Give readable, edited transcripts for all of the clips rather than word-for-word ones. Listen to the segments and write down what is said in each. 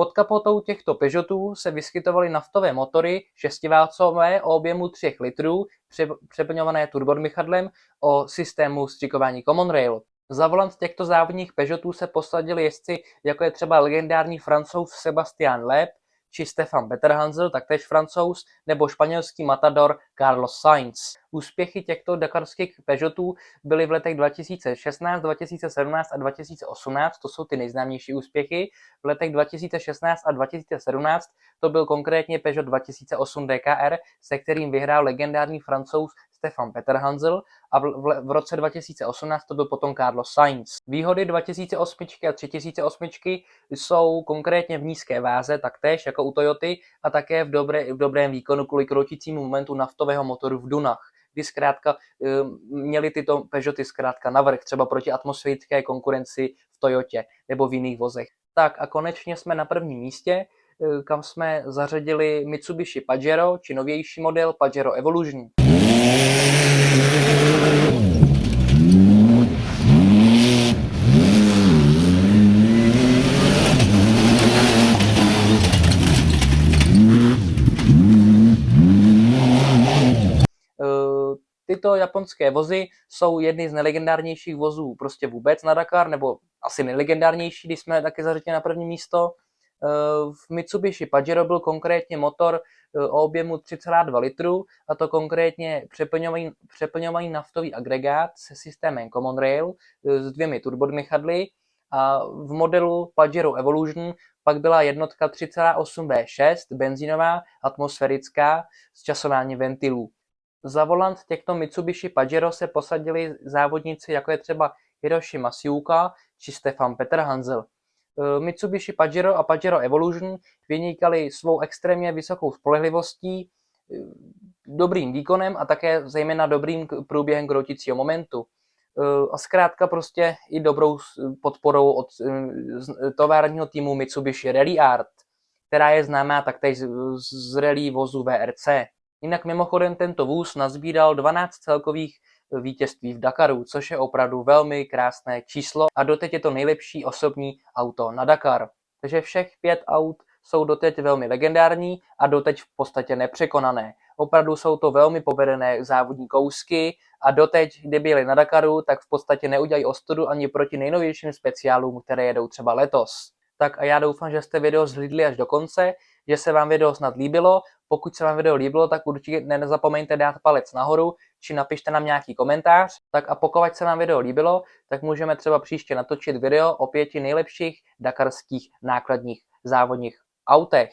Pod kapotou těchto Peugeotů se vyskytovaly naftové motory šestiválcové o objemu 3 litrů, přeplňované turbodmychadlem o systému vstřikování Common Rail. Za volant těchto závodních Peugeotů se posadili jezdci, jako je třeba legendární Francouz Sébastien Loeb či Stefan Petterhansel, taktéž Francouz, nebo španělský matador Carlos Sainz. Úspěchy těchto dakarských Peugeotů byly v letech 2016, 2017 a 2018, to jsou ty nejznámější úspěchy. V letech 2016 a 2017 to byl konkrétně Peugeot 2008 DKR, se kterým vyhrál legendární Francouz Stefan Petterhansel, a v roce 2018 to byl potom Carlos Sainz. Výhody 2008 a 3008 jsou konkrétně v nízké váze, taktéž jako u Toyoty, a také v dobrém výkonu kvůli kroutícímu momentu naftového motoru v dunách, kdy zkrátka měly tyto Peugeoty zkrátka navrch, třeba proti atmosférické konkurenci v Toyotě nebo v jiných vozech. Tak a konečně jsme na prvním místě, kam jsme zařadili Mitsubishi Pajero, či novější model Pajero Evolution. Tyto japonské vozy jsou jedny z nejlegendárnějších vozů prostě vůbec na Dakar, nebo asi nejlegendárnější, když jsme taky zařadili na první místo. V Mitsubishi Pajero byl konkrétně motor o objemu 3,2 litru, a to konkrétně přeplňovaný naftový agregát se systémem Common Rail s 2 turbodmychadly, a v modelu Pajero Evolution pak byla jednotka 3,8 V6 benzínová atmosférická s časováním ventilů. Za volant těchto Mitsubishi Pajero se posadili závodníci, jako je třeba Hiroshi Masuoka či Stefan Petterhansel. Mitsubishi Pajero a Pajero Evolution vynikaly svou extrémně vysokou spolehlivostí, dobrým výkonem a také zejména dobrým průběhem kroutícího momentu. A zkrátka prostě i dobrou podporou od továrního týmu Mitsubishi Rally Art, která je známá taktéž z rally vozu VRC. Jinak mimochodem tento vůz nazbíral 12 celkových vítězství v Dakaru, což je opravdu velmi krásné číslo, a doteď je to nejlepší osobní auto na Dakar. Takže všech 5 aut jsou doteď velmi legendární a doteď v podstatě nepřekonané. Opravdu jsou to velmi povedené závodní kousky a doteď, kdyby jeli na Dakaru, tak v podstatě neudělají ostudu ani proti nejnovějším speciálům, které jedou třeba letos. Tak a já doufám, že jste video zhlídli až do konce, že se vám video snad líbilo. Pokud se vám video líbilo, tak určitě nezapomeňte dát palec nahoru, či napište nám nějaký komentář. Tak a pokud se vám video líbilo, tak můžeme třeba příště natočit video o 5 nejlepších dakarských nákladních závodních autech.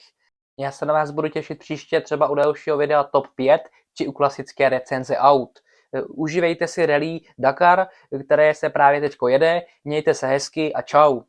Já se na vás budu těšit příště třeba u dalšího videa TOP 5, či u klasické recenze aut. Užívejte si rally Dakar, které se právě teďko jede, mějte se hezky a čau.